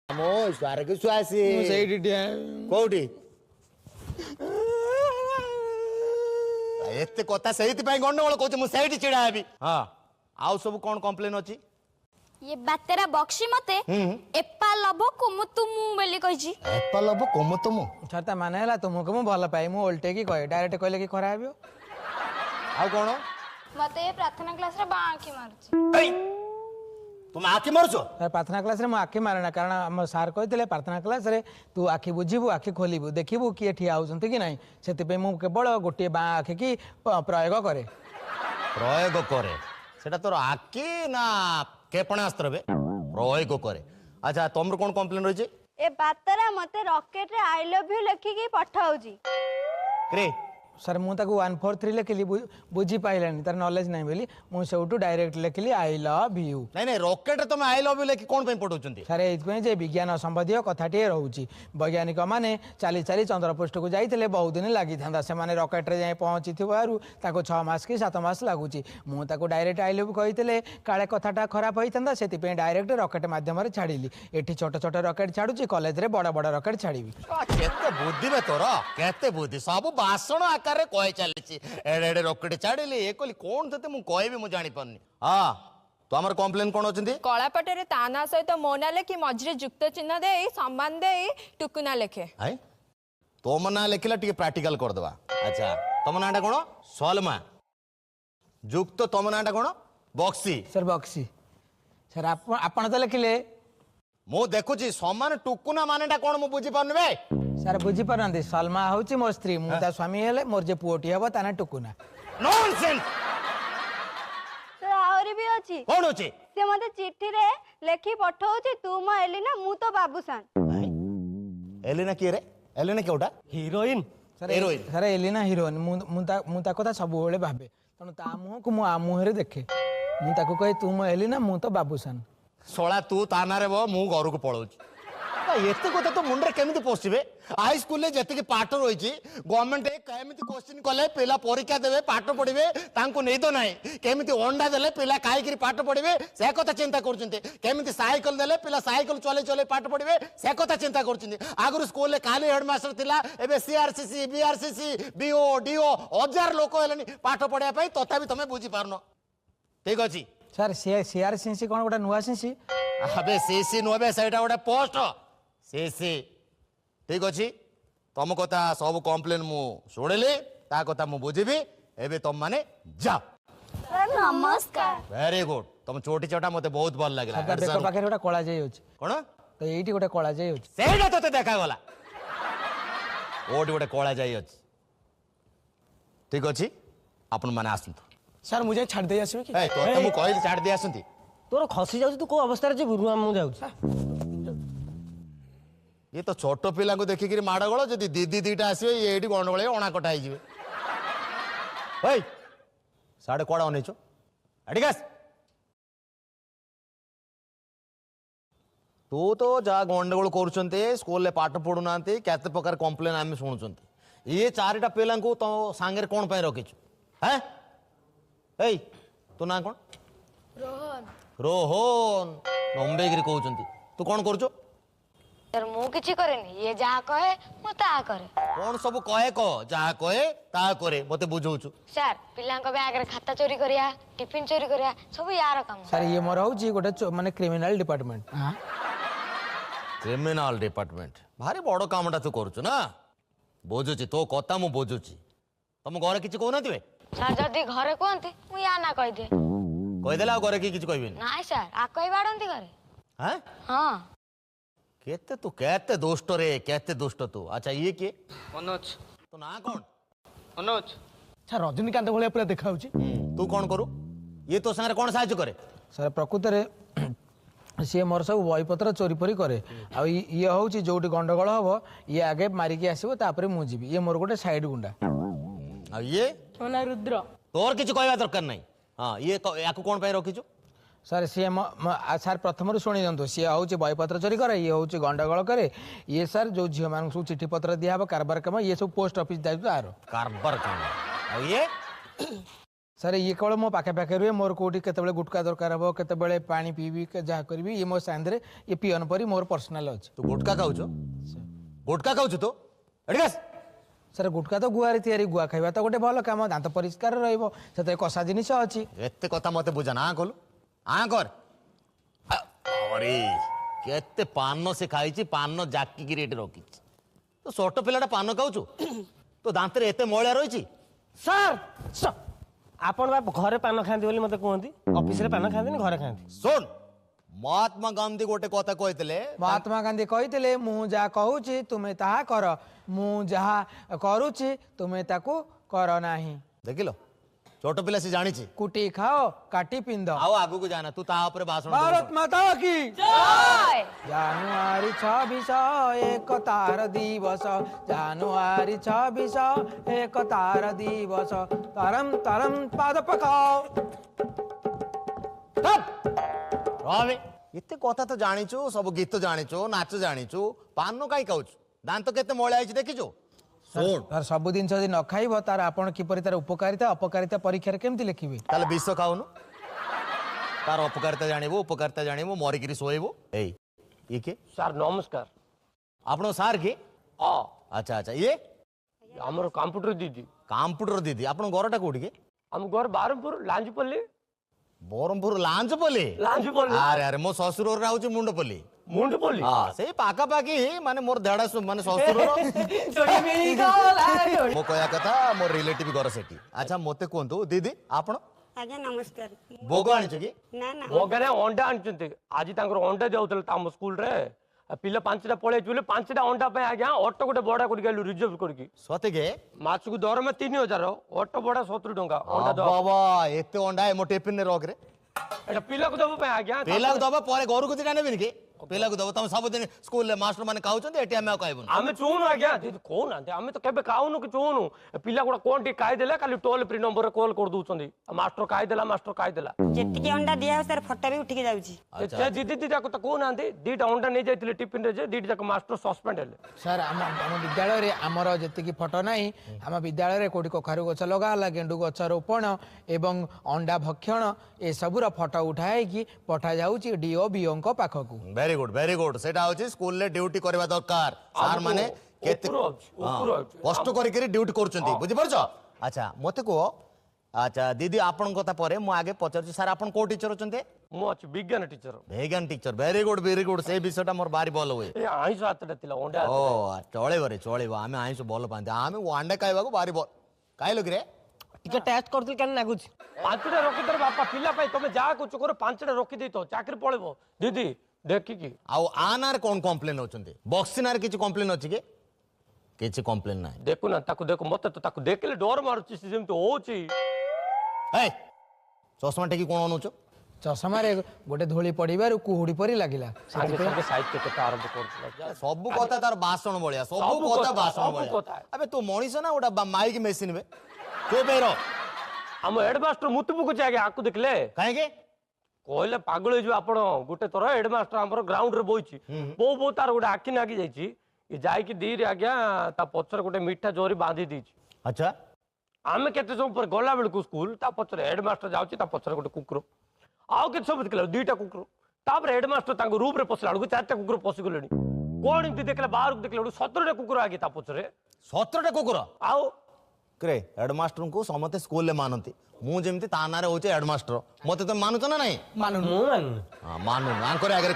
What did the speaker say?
मो स्वर्ग सुआसी कोठी एते कथा सेहिति पई गंडगोल कहू मु सेहिति चिड़ा हेबी हां आउ सब कोन कंप्लेन अछि ये बातेरा बक्सी मते एप्पा लब कुमुतुमु बेली कहिछि एप्पा लब कुमुतुमु छता माने हला तुमको मु भल पाई मु उल्टे की कहे डायरेक्ट कहले कि खरा हेबियो आउ कोन मते प्रार्थना क्लास रे बांकी मारछि तुम आखि मारछो प्रार्थना क्लास रे मु आखि मारना कारण हम सार कहते प्रार्थना क्लास रे तू आखि बुझीबू आखि खोलिबू देखिबू किए ठिया होउछंती कि नाही सेति पे मु केवल गोटे बा आखि की प्रयोग करे सेटा तोर आखि ना क्षेपणास्त्र बे प्रयोग करे अच्छा तुमर कोन कंप्लेन रही छे ए बातरा मते रॉकेट रे आई लव यू लिखि की पठाउजी रे सर मु ताको 143 लिखली बुझी पाइलानी तार नॉलेज नाही बोली मु सेउटू डायरेक्ट लिखली आई लव यू नहीं रॉकेट तुम आई लव यू लेखि कोन पे पढौचंती सर एथि जे विज्ञान संबंधी कथाटी रहउची वैज्ञानिक माने चाली चाली चंद्रपृष्ठ को जाइतले बहुत दिन लागि थांदा से माने रॉकेट रे जाय पहुंची थिबारु ताको 6 मास की 7 मास लागुची मु ताको डायरेक्ट आई लव कहितले काळे कथाटा खराब होई थांदा सेति पे डायरेक्ट रॉकेट माध्यम रे छाडिली एठी छोट छोट रॉकेट छाडुची कॉलेज रे बड़ बड़ रॉकेट छाडीबी केते बुद्धि बे तोर केते बुद्धि सब भाषण आकार रे कहि चलछि एडे एडे रॉकेट छाडिली ए कोली कोन तते मु कहबी मु जानि पन्नी हां तो हमर कंप्लेन कोन अछंती कलापटे रे ताना सहित मोना लेखि मझरे युक्त चिन्ह दे सम्मान दे टुकुना लेखे हाय तो मना लेखिला टिके प्रैक्टिकल कर दवा अच्छा तम नाटा कोन सलमा युक्त तम नाटा कोन बक्सी सर बक्सी सर आपण तो लिखिले मु देखुची समान टुकुना मानेटा कोन मु बुझी पानु बे सर बुझी पारंती सलमा होची मोर स्त्री मु ता स्वामी हेले मोर जे पुओटी हबो ताना टुकुना नॉनसेंस सर आउरी भी अछि कोन होची से मते चिट्ठी रे लेखि पठाउची तू म एलिना मु तो बाबूसान एलिना की रे एलिना केउटा heroine sir heroine sir Elina heroine मु ता कथा सब बेले भाबे तनु ता मुह को मु आ मुहरे देखे मु ताको कहे तू म एलिना मु तो बाबूसान सोळा तू ताना रे बो मु घर को पळौची एते कथा तो मुंडरे केमिति पोसिबे हाई स्कूल ले जति के पाठ रहिछि गवर्नमेंट ए केमिति क्वेश्चन कले पिला परीक्षा देबे पाठ पढिबे तांको नै दो नै केमिति अंडा देले पिला खाइ करी पाठ पढिबे से कथा चिंता करचंते केमिति साइकिल देले पिला साइकिल चले चले पाठ पढिबे से कथा चिंता करचंते आगुर स्कूल ले खाली हेडमास्टर थिला एबे सीआरसीसी बीआरसीसी बीओ डीओ हजार लोक हेलनी पाठ पढिया पई तथापि तमे बुझी पारनो ठीक अछि सर सीआरसीसी कोन गोटा नुवा सीसी अबे सीसी नोबे सेटा गोटा पोस्ट सीसी ठीक अछि तुम कथा सब कंप्लेन मु सुनेली ता कथा मु बुझिबी एबे तुम माने जा सर नमस्कार वेरी गुड तुम छोटी छोटा मते बहुत भल लागला बेको पाखे गोटा कळा जाई होची कोन तो एठी गोटा कळा जाई होची सेटा तते देखा गला ओडी गोटे कळा जाई अछि ठीक अछि आपन माने आसंतु सर मुझे छाड़ दे आसबे कि ए तो मु कहली छाड़ दे आसंती तोर खसी जाउ तू को अवस्था रे जे बुरुआ मु जाउ ये तो छोट पिला को देखि कि माडगळ जदी दीदी दीटा आसीबे ये एडी गंडगळे ओणा कटा आइ जिवे ओय साडे कोडा ओनेचो अडिगास तो जा गंडगोल करूचंते स्कूल ले पाठ पढु नांती केते प्रकार कंप्लेन आमे सुनुचंती ये चारिटा पिला को तो सांगे कोन पय रखिछु हैं एय तू ना कोन रोहन रोहन नंबेगिरी कहउचंती तू कोन करचो सर मु किछि करेनी ये जहा कहे मु ता करे कौन सब कहे को जहा कहे ता करे मते बुझौछु सर पिलांक बैग रे खाता चोरी करिया टिफिन चोरी करिया सब यार काम सर ये मोर होची गोटे माने क्रिमिनल डिपार्टमेंट हां क्रिमिनल डिपार्टमेंट भारी बड़ कामटा तू करछु ना बुझुची तो कथा मु बुझुची तुम घरे किछि कहनथिबे सर जदी घरे कोंती मु या ना कहि दे कहि देला घरे की किछि कहबिन नाइ सर आ कहि बाडंती घरे हैं हां केते तू केते दुष्ट रे केते दुष्ट तू अच्छा ये के मनोज तो ना कौन मनोज सर रजनीकांत भलिया पूरा देखा होची तू कौन करू ये तो संगे कौन सहायता करे सर प्रकृत रे सी मोर सब बही पत्र चोरी परी करे आ ये होची जोटी गंडगोल हबो ये आगे मारी के आसीबो तापरे मु जीबी ये मोर गोटे साइड गुंडा आ ये सोना रुद्र तोर किछि कहबा दरकार नै हां ये याकू कोन पे रखिछु सर सी सर प्रथम शुणी दिंतु सी हूँ बहीपत्र चोरी करे ये हूँ गंडगोल करे ये सर जो झील मान सब चिठी पत्र दिया कारबार कम ये सब पोस्ट ऑफिस दायित्व आर कारबार कम ये सर ये केवल मो पाखे पाखे रुहे मोर कोठी केतेबेले गुटका दरकार हबो केतेबेले पानी पीबी जहाँ करबी ये मो सांदरे ये पियन परी मोर पर्सनल अछि तू गुटका खाऊଛୁ गुटका खाऊଛୁ ତୁ ଏଠି ଆସ सर गुटका तो गुआरे तैयारी गुआ खाइबा तो गोटे भल काम दांत परिष्कार रहइबो सेते कसा जिनिस अछि एते କଥା मते बुझा ना खोलु आ कर अरे केते पान से खाइची पान जाकी की रेट रखी तो छोट पिलाटा पान खाऊଛୁ तो दांतरे एते मळ्या रहिची सर आपण घरे पान खाती बोली मत कहती ऑफिस रे पान खाती घरे खाती सुन महात्मा गांधी गोटे कथा कहते महात्मा गांधी कहितले मु जा कहूची तुमे ताहा कर मु जहा करूची तुमे ताकू कर नाही देखिलो छोट पिला से जानी कुटी खाओ काटी पिंद आओ आगू को जाना तू ता ऊपर भाषण भारत माता की জয় জানুয়ারি 26 একতার দিবস জানুয়ারি 26 একতার দিবস তারম তারম পাদ পকাও रहे एते कथा तो जानिचु सब गीत जानिचु नाच जानिचु पान काई खाऊछु दांत केते मळ्या आइछि देखिचु सुन तार सब दिन जदि न खाइब तार आपण किपरि तार उपकारिता अपकारिता परीक्षा रे केमति लिखिबे ताले विष खाऊनु तार उपकारिता जानिबो उपकारिता जानिबो मरि गिरी सोइबो एई ये के सर नमस्कार आपनो सार के हाँ अच्छा अच्छा ये आमर कंप्यूटर दीदी कंप्यूटर दीदी आपनो घरटा कोठी के आम घर बारमपुर लांजपल्ली बरमपुर लांचपल्ली लांजपल्ली अरे अरे मो ससुर राउची मुंडपल्ली मुंडपल्ली हाँ से पाका पाकी माने मोर देड़ा माने ससुर मो कहया कथा मोर रिलेटिव घर सेठी अच्छा मते कोंतु दीदी आपण आज्ञा नमस्कार भोग आनिछ की ना ना भोगरे अंडा आनी आज अंडा जाऊल आम स्कूल रे पिला 5टा पळै बोले 5टा अंडा पे आज्ञा ऑटो गोटे बड़ा करके रिजर्व करके सते के मास को दरमा 3000 ऑटो बड़ा 70 टंका अंडा दो बाबा एते अंडा है मो टिफिन ने रख रे एटा पिला को दबो पे आज्ञा पेला को दबा परे घर को दिना नेबिन के पेला को दबा तुम सब दिन स्कूल ले मास्टर माने खाउछन एटी हम कहबन आमे चोनु आज्ञा दीदी कोन आंते आमे तो केबे खाउनु कि चोनु पिला गुडा कोन टी खाइ देला खाली टोल फ्री नंबर रे कॉल कर दूछंदी मास्टर खाइ देला जेतिके अंडा दिया हो सर फटा भी उठिके जाउची अच्छा दीदी दीदी को तो कोन आंते दीटा अंडा नै जाइतिले टिफिन रे जे दीटा जाक मास्टर सस्पेंड हेले सर आम विद्यालय रे आमर जेतिकी फटो नाही आम विद्यालय रे कोठी कखारु गछ लगाला गेंडू गछ रोपण एवं अंडा भक्षण ए सबुर फटो उठाए कि पठा जाउची डीओ बीओ पाखकू वेरी गुड सेटा होची स्कूल ले ड्यूटी करबा दरकार सार माने केते कष्ट करी करी ड्यूटी करचंती बुझि परछो अच्छा मते को अच्छा दीदी आपन कथा परे मु आगे पचरची सर आपन को टीचर होचंते मु अछि विज्ञान टीचर वेगन टीचर वेरी गुड से विषयटा मोर बारी बोल हुए ए आइस हातटा तिला अंडा ओ चलेबो आमे आइस बोल पांते आमे अंडा खाइबा को बारी बोल खाइलो कि रे टिके टेस्ट करथिल केन लागुछ 5टा रखि दर बापा पिला पई तमे जा को चुकर 5टा रखि देई तो चाकरी पळेबो दीदी देखि की आउ आनार कोन कंप्लेन होचंते बक्सिनार किछ कंप्लेन अछि के किछ कंप्लेन नाही देखु ना ताको देखो मते तो ताको देखले डर मारुची जेमते होची ए चश्मा टेकी कोन अनुचो चषमा रे गोटे धूली पड़िबार कुहुड़ी परी लागिला संगे संगे साहित्य कथा आरंभ करथिला सब कथा तार भाषण बळिया सब कथा भाषण बळिया अबे तू मनीष ना ओडा माइक मशीन में के बेरो हम हेडमास्टर मुतुबु को जागे आकु देखले काहे के कहले पागल जो आपण गोटे थर हेडमास्टर हमर ग्राउंड रे बोइची बो तार गोटे आखि नागी जाइची ये जाई कि दी रे आज्ञा ता पछर गोटे मिठा जोरी बांधी दीची अच्छा आमे केते सब पर गला बेल को स्कूल ता पछर हेडमास्टर जाउची ता पछर गोटे कुकुर आउ के सब देखले दुईटा कुकुर तापर हेडमास्टर तांको रूम रे पसला को चारटा कुकुर पसी गलेनी कोन इति देखले बाहर को देखले 17टा कुकुर आगे ता पछरे 17टा कुकुर आउ करे हेडमास्टर को समते स्कूल ले मानती मु जेमती तानारे होचे हेडमास्टर मते तो मानुच ना नहीं मानु मानु आंकर आगे